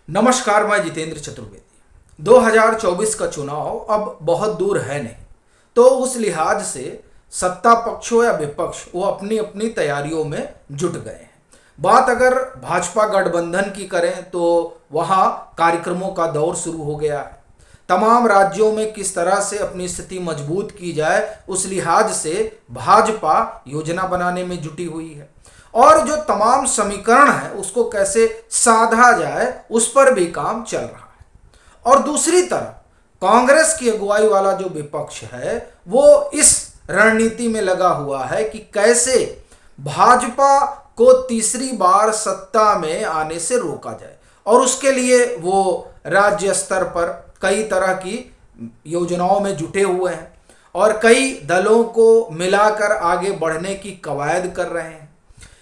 नमस्कार, मैं जितेंद्र चतुर्वेदी। 2024 का चुनाव अब बहुत दूर है नहीं, तो उस लिहाज से सत्ता पक्ष हो या विपक्ष वो अपनी अपनी तैयारियों में जुट गए हैं। बात अगर भाजपा गठबंधन की करें तो वहाँ कार्यक्रमों का दौर शुरू हो गया है। तमाम राज्यों में किस तरह से अपनी स्थिति मजबूत की जाए उस लिहाज से भाजपा योजना बनाने में जुटी हुई है, और जो तमाम समीकरण है उसको कैसे साधा जाए उस पर भी काम चल रहा है। और दूसरी तरफ कांग्रेस की अगुवाई वाला जो विपक्ष है वो इस रणनीति में लगा हुआ है कि कैसे भाजपा को तीसरी बार सत्ता में आने से रोका जाए, और उसके लिए वो राज्य स्तर पर कई तरह की योजनाओं में जुटे हुए हैं और कई दलों को मिलाकर आगे बढ़ने की कवायद कर रहे हैं।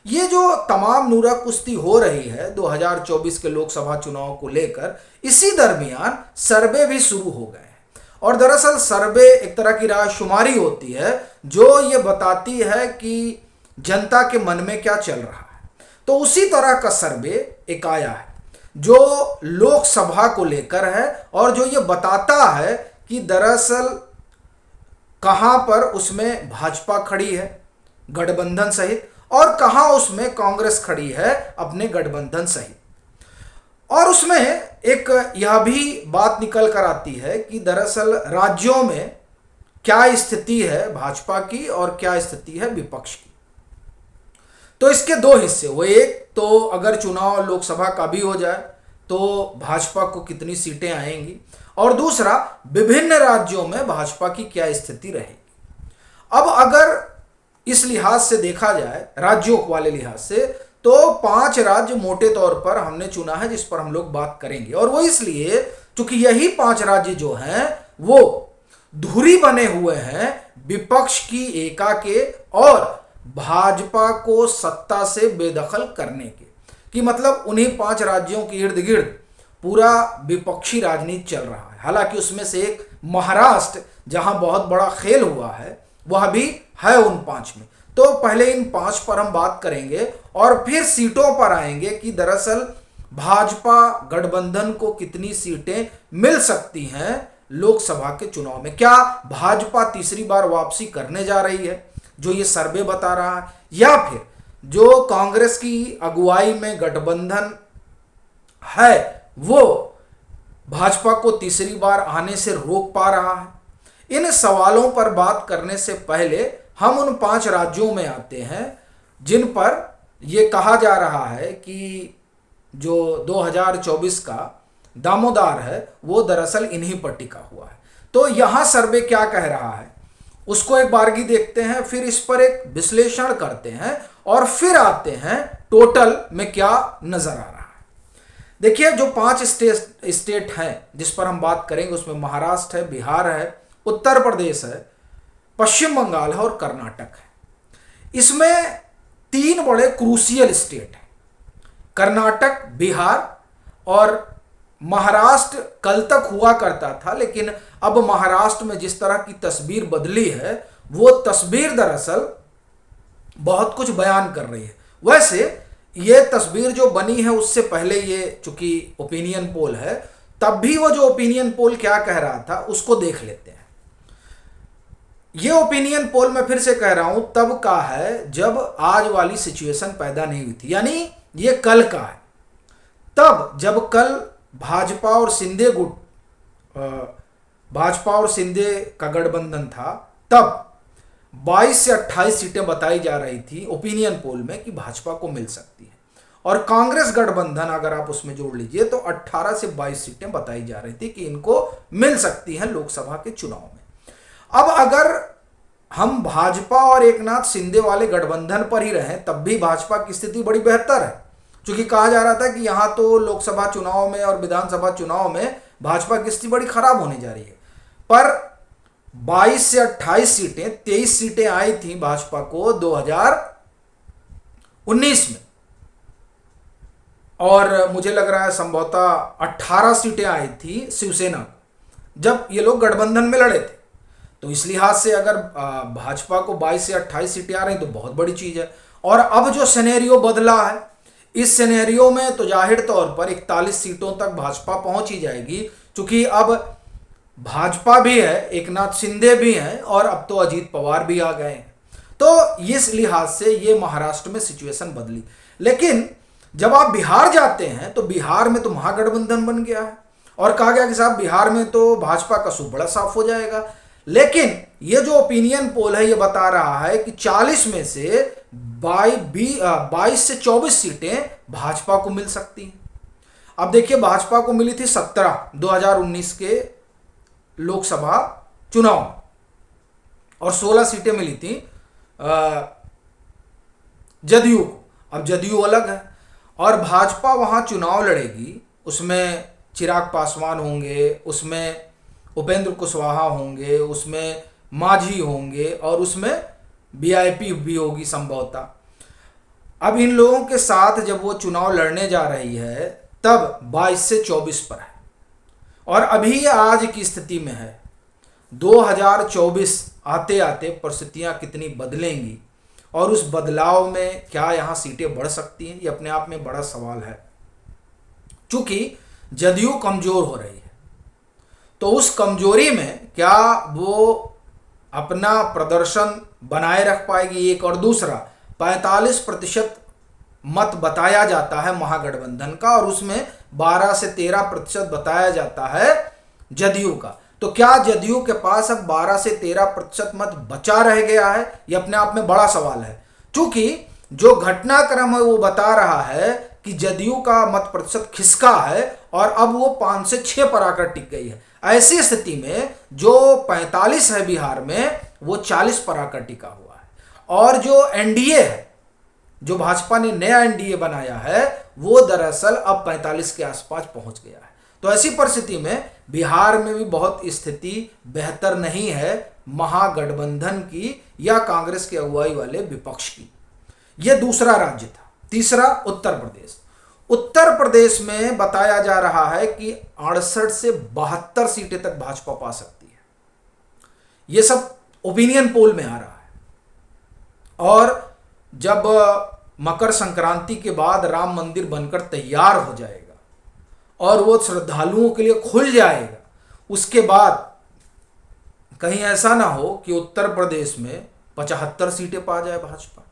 ये जो तमाम नूरा कुश्ती हो रही है 2024 के लोकसभा चुनाव को लेकर, इसी दरमियान सर्वे भी शुरू हो गए हैं। और दरअसल सर्वे एक तरह की रायशुमारी होती है जो ये बताती है कि जनता के मन में क्या चल रहा है। तो उसी तरह का सर्वे एक आया है जो लोकसभा को लेकर है और जो ये बताता है कि दरअसल कहां पर उसमें भाजपा खड़ी है गठबंधन सहित और कहां उसमें कांग्रेस खड़ी है अपने गठबंधन सहित। और उसमें एक यह भी बात निकल कर आती है कि दरअसल राज्यों में क्या स्थिति है भाजपा की और क्या स्थिति है विपक्ष की। तो इसके दो हिस्से हुए, एक तो अगर चुनाव लोकसभा का भी हो जाए तो भाजपा को कितनी सीटें आएंगी, और दूसरा विभिन्न राज्यों में भाजपा की क्या स्थिति रहेगी। अब अगर इस लिहाज से देखा जाए राज्यों वाले लिहाज से तो 5 राज्य मोटे तौर पर हमने चुना है जिस पर हम लोग बात करेंगे, और वो इसलिए क्योंकि यही 5 राज्य जो हैं वो धुरी बने हुए हैं विपक्ष की एका के और भाजपा को सत्ता से बेदखल करने के, कि मतलब उन्हीं 5 राज्यों के इर्द गिर्द पूरा विपक्षी राजनीति चल रहा है। हालांकि उसमें से एक महाराष्ट्र जहां बहुत बड़ा खेल हुआ है वह भी है उन 5 में। तो पहले इन 5 पर हम बात करेंगे और फिर सीटों पर आएंगे कि दरअसल भाजपा गठबंधन को कितनी सीटें मिल सकती हैं लोकसभा के चुनाव में। क्या भाजपा तीसरी बार वापसी करने जा रही है जो ये सर्वे बता रहा है, या फिर जो कांग्रेस की अगुवाई में गठबंधन है वो भाजपा को तीसरी बार आने से रोक पा रहा है। इन सवालों पर बात करने से पहले हम उन 5 राज्यों में आते हैं जिन पर यह कहा जा रहा है कि जो 2024 का दामोदर है वो दरअसल इन्हीं पर टिका हुआ है। तो यहां सर्वे क्या कह रहा है उसको एक बारगी देखते हैं, फिर इस पर एक विश्लेषण करते हैं और फिर आते हैं टोटल में क्या नजर आ रहा है। देखिए, जो 5 स्टेट हैं जिस पर हम बात करेंगे उसमें महाराष्ट्र है, बिहार है, उत्तर प्रदेश है, पश्चिम बंगाल है और कर्नाटक है। इसमें 3 बड़े क्रूशियल स्टेट हैं, कर्नाटक, बिहार और महाराष्ट्र। कल तक हुआ करता था लेकिन अब महाराष्ट्र में जिस तरह की तस्वीर बदली है वो तस्वीर दरअसल बहुत कुछ बयान कर रही है। वैसे ये तस्वीर जो बनी है उससे पहले ये चूंकि ओपिनियन पोल है, तब भी वो जो ओपिनियन पोल क्या कह रहा था उसको देख लेते हैं। ये ओपिनियन पोल मैं फिर से कह रहा हूं तब का है जब आज वाली सिचुएशन पैदा नहीं हुई थी, यानी ये कल का है। तब जब कल भाजपा और शिंदे का गठबंधन था तब 22 से 28 सीटें बताई जा रही थी ओपिनियन पोल में कि भाजपा को मिल सकती है, और कांग्रेस गठबंधन अगर आप उसमें जोड़ लीजिए तो 18 से 22 सीटें बताई जा रही थी कि इनको मिल सकती हैं लोकसभा के चुनाव में। अब अगर हम भाजपा और एकनाथ शिंदे वाले गठबंधन पर ही रहें तब भी भाजपा की स्थिति बड़ी बेहतर है, क्योंकि कहा जा रहा था कि यहां तो लोकसभा चुनाव में और विधानसभा चुनाव में भाजपा की स्थिति बड़ी खराब होने जा रही है। पर 22 से 28 सीटें, 23 सीटें आई थी भाजपा को 2019 में, और मुझे लग रहा है संभवतः 18 सीटें आई थी शिवसेना को जब ये लोग गठबंधन में लड़े थे। तो इस लिहाज से अगर भाजपा को 22 से 28 सीटें आ रही तो बहुत बड़ी चीज है। और अब जो सिनेरियो बदला है इस सिनेरियो में तो जाहिर तौर पर 41 सीटों तक भाजपा पहुंच ही जाएगी, क्योंकि अब भाजपा भी है, एकनाथ शिंदे भी हैं और अब तो अजीत पवार भी आ गए हैं। तो इस लिहाज से ये महाराष्ट्र में सिचुएशन बदली। लेकिन जब आप बिहार जाते हैं तो बिहार में तो महागठबंधन बन गया है और कहा गया कि साहब बिहार में तो भाजपा का सूप बड़ा साफ हो जाएगा। लेकिन ये जो ओपिनियन पोल है ये बता रहा है कि 40 में से 22 से 24 सीटें भाजपा को मिल सकती हैं। अब देखिए, भाजपा को मिली थी 17 2019 के लोकसभा चुनाव और 16 सीटें मिली थी जदयू को। अब जदयू अलग है और भाजपा वहां चुनाव लड़ेगी, उसमें चिराग पासवान होंगे, उसमें उपेंद्र कुशवाहा होंगे, उसमें मांझी होंगे और उसमें वीआईपी भी होगी संभवतः। अब इन लोगों के साथ जब वो चुनाव लड़ने जा रही है तब 22 से 24 पर है और अभी ये आज की स्थिति में है। 2024 आते आते परिस्थितियां कितनी बदलेंगी और उस बदलाव में क्या यहाँ सीटें बढ़ सकती हैं, ये अपने आप में बड़ा सवाल है। चूंकि जदयू कमजोर हो रही है तो उस कमजोरी में क्या वो अपना प्रदर्शन बनाए रख पाएगी, एक। और दूसरा, 45% मत बताया जाता है महागठबंधन का और उसमें 12 से 13% बताया जाता है जदयू का। तो क्या जदयू के पास अब 12 से 13% मत बचा रह गया है, यह अपने आप में बड़ा सवाल है। क्योंकि जो घटनाक्रम है वो बता रहा है कि जदयू का मत प्रतिशत खिसका है और अब वो 5 से 6 पर आकर टिक गई है। ऐसी स्थिति में जो 45 है बिहार में वो 40 पर आकर टिका हुआ है और जो एनडीए है, जो भाजपा ने नया एनडीए बनाया है, वो दरअसल अब 45 के आसपास पहुंच गया है। तो ऐसी परिस्थिति में बिहार में भी बहुत स्थिति बेहतर नहीं है महागठबंधन की या कांग्रेस की अगुवाई वाले विपक्ष की। यह दूसरा राज्य था। तीसरा, उत्तर प्रदेश। उत्तर प्रदेश में बताया जा रहा है कि 68 से 72 सीटें तक भाजपा पा सकती है। यह सब ओपिनियन पोल में आ रहा है और जब मकर संक्रांति के बाद राम मंदिर बनकर तैयार हो जाएगा और वो श्रद्धालुओं के लिए खुल जाएगा, उसके बाद कहीं ऐसा ना हो कि उत्तर प्रदेश में 75 सीटें पा जाए भाजपा।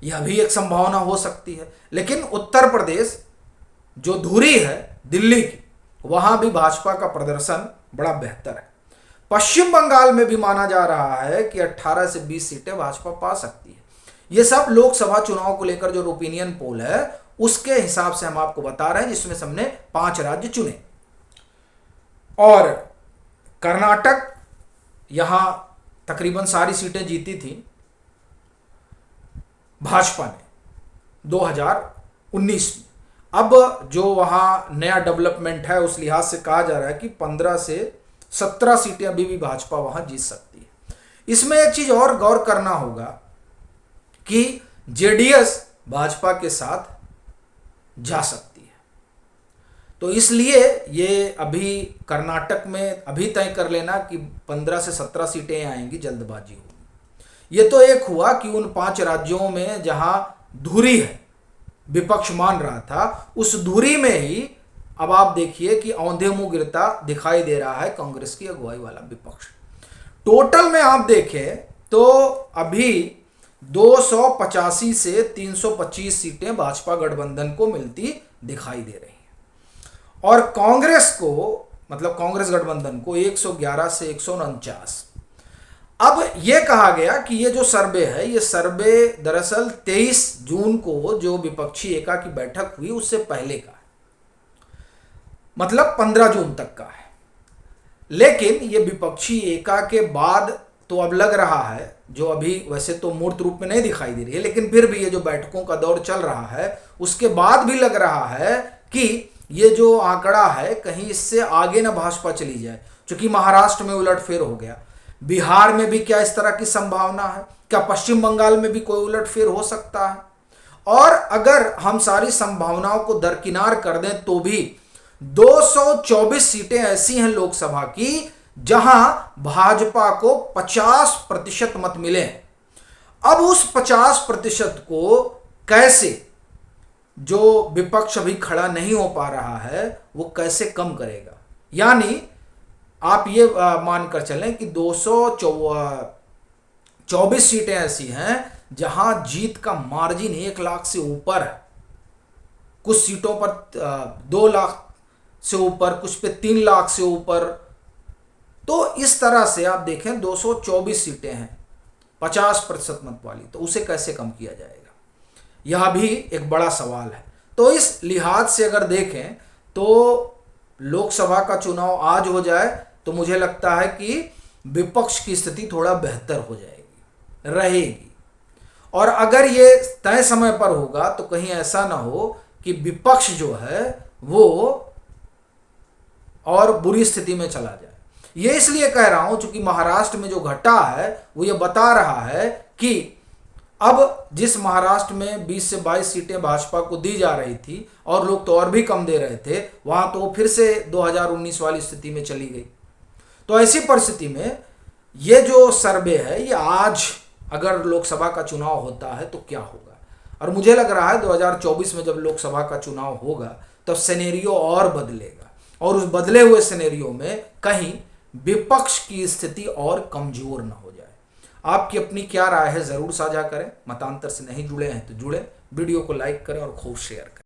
यह भी एक संभावना हो सकती है। लेकिन उत्तर प्रदेश जो धुरी है दिल्ली की, वहां भी भाजपा का प्रदर्शन बड़ा बेहतर है। पश्चिम बंगाल में भी माना जा रहा है कि 18 से 20 सीटें भाजपा पा सकती है। ये सब लोकसभा चुनाव को लेकर जो ओपिनियन पोल है उसके हिसाब से हम आपको बता रहे हैं, जिसमें हमने 5 राज्य चुने। और कर्नाटक, यहां तकरीबन सारी सीटें जीती थी भाजपा ने 2019 में। अब जो वहां नया डेवलपमेंट है उस लिहाज से कहा जा रहा है कि 15 से 17 सीटें अभी भी भाजपा वहां जीत सकती है। इसमें एक चीज और गौर करना होगा कि जेडीएस भाजपा के साथ जा सकती है। तो इसलिए ये अभी कर्नाटक में अभी तय कर लेना कि 15 से 17 सीटें आएंगी, जल्दबाजी होगी। ये तो एक हुआ कि उन 5 राज्यों में जहां धुरी है, विपक्ष मान रहा था, उस धुरी में ही अब आप देखिए कि औंधे मुंह गिरता दिखाई दे रहा है कांग्रेस की अगुवाई वाला विपक्ष। टोटल में आप देखें तो अभी 285 से 325 सीटें भाजपा गठबंधन को मिलती दिखाई दे रही हैं और कांग्रेस को, मतलब कांग्रेस गठबंधन को 111 से 149। अब यह कहा गया कि ये जो सर्वे है, ये सर्वे दरअसल 23 जून को जो विपक्षी एका की बैठक हुई उससे पहले का है, मतलब 15 जून तक का है। लेकिन ये विपक्षी एका के बाद तो अब लग रहा है, जो अभी वैसे तो मूर्त रूप में नहीं दिखाई दे रही है, लेकिन फिर भी ये जो बैठकों का दौर चल रहा है उसके बाद भी लग रहा है कि ये जो आंकड़ा है कहीं इससे आगे ना भाजपा चली जाए। क्योंकि महाराष्ट्र में उलटफेर हो गया, बिहार में भी क्या इस तरह की संभावना है, क्या पश्चिम बंगाल में भी कोई उलटफेर हो सकता है। और अगर हम सारी संभावनाओं को दरकिनार कर दें तो भी 224 सीटें ऐसी हैं लोकसभा की जहां भाजपा को 50% मत मिले। अब उस 50% को कैसे जो विपक्ष अभी खड़ा नहीं हो पा रहा है वो कैसे कम करेगा। यानी आप ये मानकर चलें कि 224 सीटें ऐसी हैं जहां जीत का मार्जिन 1 लाख से ऊपर है। कुछ सीटों पर 2 लाख से ऊपर, कुछ पे 3 लाख से ऊपर। तो इस तरह से आप देखें 224 सीटें हैं 50% मत वाली, तो उसे कैसे कम किया जाएगा, यह भी एक बड़ा सवाल है। तो इस लिहाज से अगर देखें तो लोकसभा का चुनाव आज हो जाए तो मुझे लगता है कि विपक्ष की स्थिति थोड़ा बेहतर हो जाएगी, रहेगी। और अगर ये तय समय पर होगा तो कहीं ऐसा ना हो कि विपक्ष जो है वो और बुरी स्थिति में चला जाए। ये इसलिए कह रहा हूं क्योंकि महाराष्ट्र में जो घटा है वो ये बता रहा है कि अब जिस महाराष्ट्र में 20 से 22 सीटें भाजपा को दी जा रही थी और लोग तो और भी कम दे रहे थे, वहां तो फिर से 2019 वाली स्थिति में चली गई। तो ऐसी परिस्थिति में ये जो सर्वे है ये आज अगर लोकसभा का चुनाव होता है तो क्या होगा। और मुझे लग रहा है 2024 में जब लोकसभा का चुनाव होगा तब सिनेरियो और बदलेगा, और उस बदले हुए सिनेरियो में कहीं विपक्ष की स्थिति और कमजोर न हो जाए। आपकी अपनी क्या राय है जरूर साझा करें। मतांतर से नहीं जुड़े हैं तो जुड़े, वीडियो को लाइक करें और खूब शेयर करें।